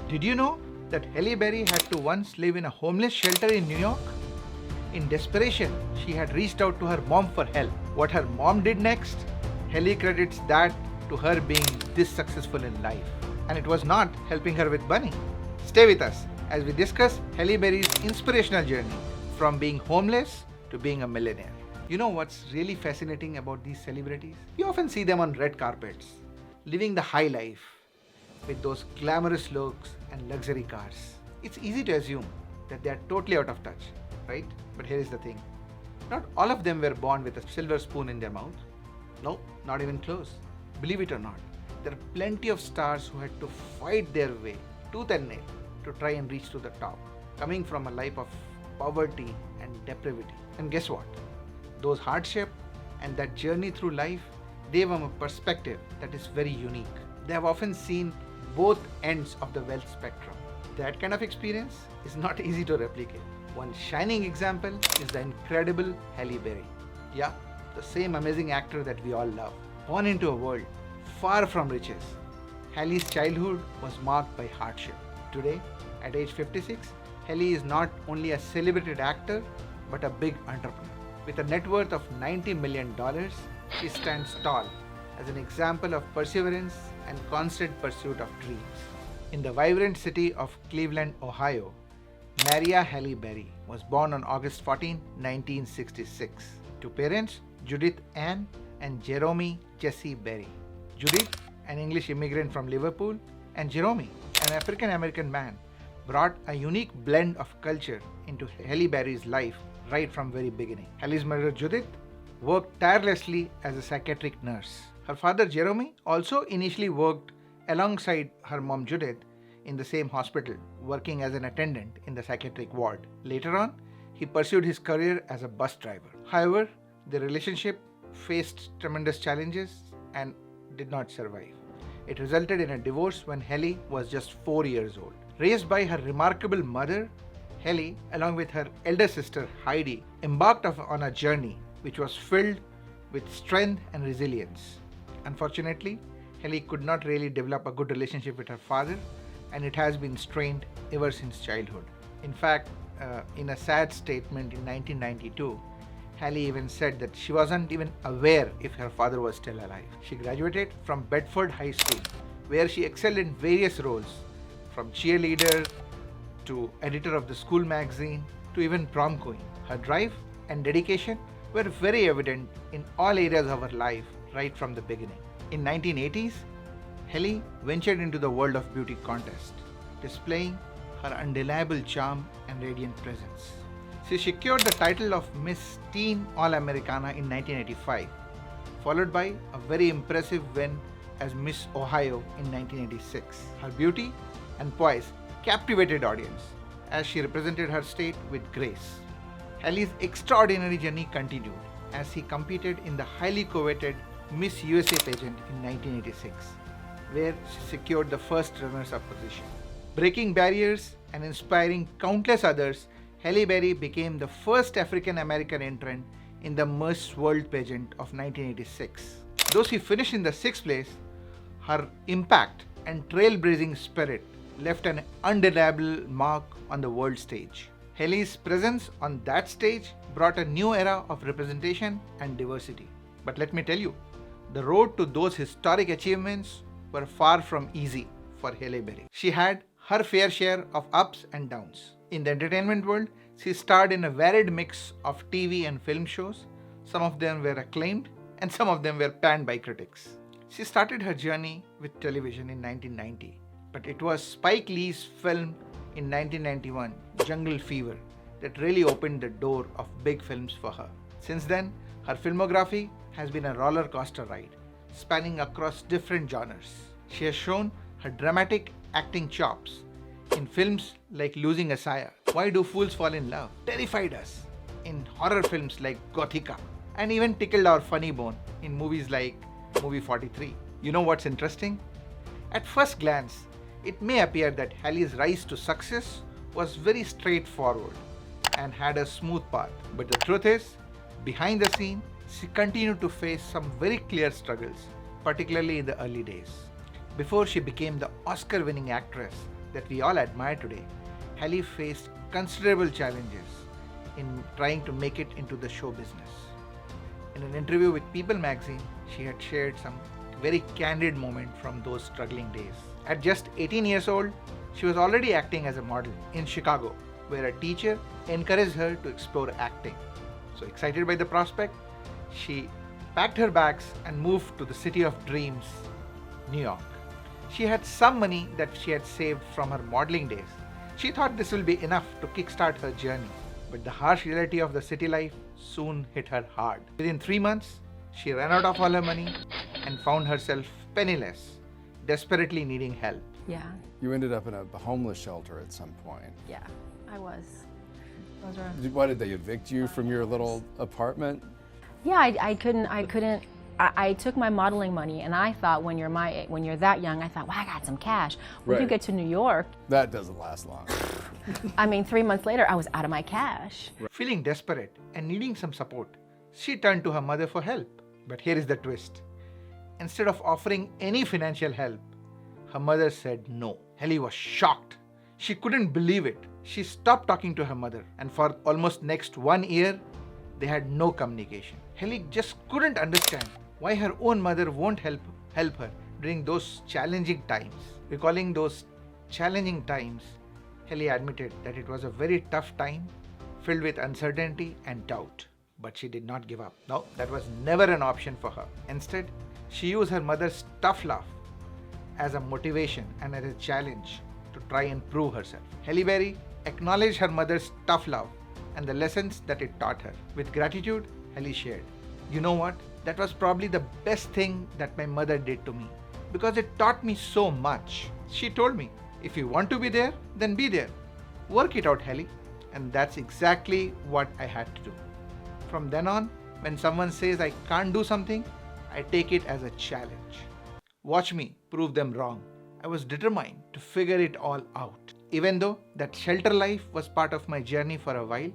Did you know that Halle Berry had to once live in a homeless shelter in New York? In desperation, she had reached out to her mom for help. What her mom did next? Halle credits that to her being this successful in life. And it was not helping her with money. Stay with us as we discuss Halle Berry's inspirational journey from being homeless to being a millionaire. You know what's really fascinating about these celebrities? You often see them on red carpets, living the high life with those glamorous looks and luxury cars. It's easy to assume that they are totally out of touch, right? But here is the thing. Not all of them were born with a silver spoon in their mouth. No, not even close. Believe it or not, there are plenty of stars who had to fight their way tooth and nail to try and reach to the top, coming from a life of poverty and depravity. And guess what? Those hardship and that journey through life gave them a perspective that is very unique. They have often seen both ends of the wealth spectrum. That kind of experience is not easy to replicate. One shining example is the incredible Halle Berry. Yeah, the same amazing actor that we all love. Born into a world far from riches, Halle's childhood was marked by hardship. Today, at age 56, Halle is not only a celebrated actor, but a big entrepreneur. With a net worth of $90 million, she stands tall as an example of perseverance and constant pursuit of dreams. In the vibrant city of Cleveland, Ohio, Maria Halle Berry was born on August 14, 1966, to parents Judith Ann and Jerome Jesse Berry. Judith, an English immigrant from Liverpool, and Jerome, an African American man, brought a unique blend of culture into Halle Berry's life right from very beginning. Halle's mother Judith worked tirelessly as a psychiatric nurse. Her father Jerome also initially worked alongside her mom Judith in the same hospital, working as an attendant in the psychiatric ward. Later on, he pursued his career as a bus driver. However, the relationship faced tremendous challenges and did not survive. It resulted in a divorce when Halle was just 4 years old. Raised by her remarkable mother, Halle, along with her elder sister Heidi, embarked on a journey which was filled with strength and resilience. Unfortunately, Halle could not really develop a good relationship with her father, and it has been strained ever since childhood. In fact, in a sad statement in 1992, Halle even said that she wasn't even aware if her father was still alive. She graduated from Bedford High School, where she excelled in various roles, from cheerleader to editor of the school magazine to even prom queen. Her drive and dedication were very evident in all areas of her life right from the beginning. In 1980s, Halle ventured into the world of beauty contest, displaying her undeniable charm and radiant presence. She secured the title of Miss Teen All-Americana in 1985, followed by a very impressive win as Miss Ohio in 1986. Her beauty and poise captivated audience as she represented her state with grace. Halle's extraordinary journey continued as he competed in the highly coveted Miss USA pageant in 1986, where she secured the first runners-up position. Breaking barriers and inspiring countless others, Halle Berry became the first African American entrant in the Miss World pageant of 1986. Though she finished in the 6th place, her impact and trailblazing spirit left an undeniable mark on the world stage. Halle's presence on that stage brought a new era of representation and diversity. But let me tell you, the road to those historic achievements were far from easy for Halle Berry. She had her fair share of ups and downs. In the entertainment world, she starred in a varied mix of TV and film shows. Some of them were acclaimed and some of them were panned by critics. She started her journey with television in 1990, but it was Spike Lee's film in 1991, Jungle Fever, that really opened the door of big films for her. Since then, her filmography has been a roller coaster ride, spanning across different genres. She has shown her dramatic acting chops in films like Losing a Sire, Why Do Fools Fall in Love, terrified us in horror films like Gothica, and even tickled our funny bone in movies like Movie 43. You know what's interesting? At first glance, it may appear that Halle's rise to success was very straightforward and had a smooth path. But the truth is, behind the scene, she continued to face some very clear struggles, particularly in the early days. Before she became the Oscar-winning actress that we all admire today, Halle faced considerable challenges in trying to make it into the show business. In an interview with People magazine, she had shared some very candid moment from those struggling days. At just 18 years old, she was already acting as a model in Chicago, where a teacher encouraged her to explore acting. So excited by the prospect, she packed her bags and moved to the city of dreams, New York. She had some money that she had saved from her modeling days. She thought this will be enough to kickstart her journey, but the harsh reality of the city life soon hit her hard. Within 3 months, she ran out of all her money and found herself penniless, desperately needing help. Yeah, You ended up in a homeless shelter at some point. yeah, I was. Those were. Why did they evict you from your little apartment? Yeah, I couldn't. I took my modeling money, and I thought when you're that young, I thought, well, I got some cash. When you Right. get to New York, That doesn't last long. I mean, 3 months later, I was out of my cash. Feeling desperate and needing some support, she turned to her mother for help. But here is the twist. Instead of offering any financial help, her mother said no. Halle was shocked. She couldn't believe it. She stopped talking to her mother, and for almost next 1 year, they had no communication. Halle just couldn't understand why her own mother won't help her during those challenging times. Recalling those challenging times, Halle admitted that it was a very tough time filled with uncertainty and doubt. But she did not give up. No, that was never an option for her. Instead, she used her mother's tough love as a motivation and as a challenge to try and prove herself. Halle Berry acknowledged her mother's tough love and the lessons that it taught her. With gratitude, Halle shared, "You know what? That was probably the best thing that my mother did to me because it taught me so much." She told me, "If you want to be there, then be there. Work it out, Halle." And that's exactly what I had to do. From then on, when someone says I can't do something, I take it as a challenge. Watch me prove them wrong. I was determined to figure it all out. Even though that shelter life was part of my journey for a while,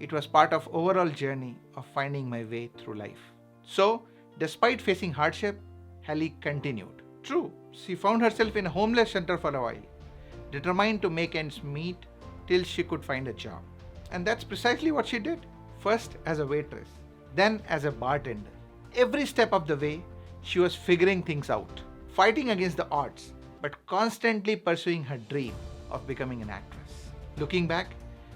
it was part of overall journey of finding my way through life. So, despite facing hardship, Halle continued. True, she found herself in a homeless shelter for a while, determined to make ends meet till she could find a job. And that's precisely what she did. First as a waitress, then as a bartender. Every step of the way, she was figuring things out, fighting against the odds, but constantly pursuing her dream of becoming an actress. Looking back,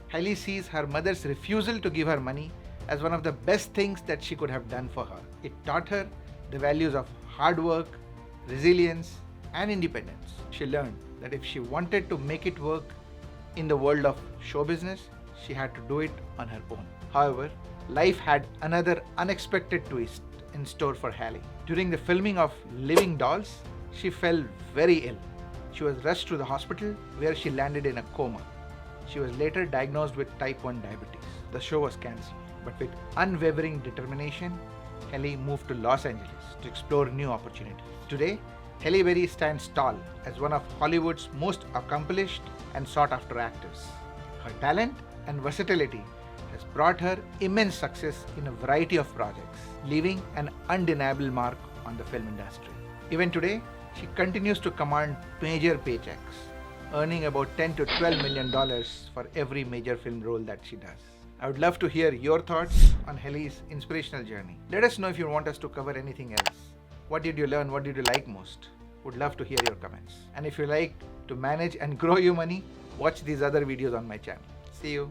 Halle sees her mother's refusal to give her money as one of the best things that she could have done for her. It taught her the values of hard work, resilience, and independence. She learned that if she wanted to make it work in the world of show business, she had to do it on her own. However, life had another unexpected twist in store for Halle. During the filming of Living Dolls, she fell very ill. She was rushed to the hospital where she landed in a coma. She was later diagnosed with type 1 diabetes. The show was cancelled, but with unwavering determination, Halle moved to Los Angeles to explore new opportunities. Today, Halle Berry stands tall as one of Hollywood's most accomplished and sought-after actors. Her talent and versatility has brought her immense success in a variety of projects, leaving an undeniable mark on the film industry. Even today, she continues to command major paychecks, earning about $10 to $12 million for every major film role that she does. I would love to hear your thoughts on Halle's inspirational journey. Let us know if you want us to cover anything else. What did you learn? What did you like most? Would love to hear your comments. And if you like to manage and grow your money, watch these other videos on my channel. See you.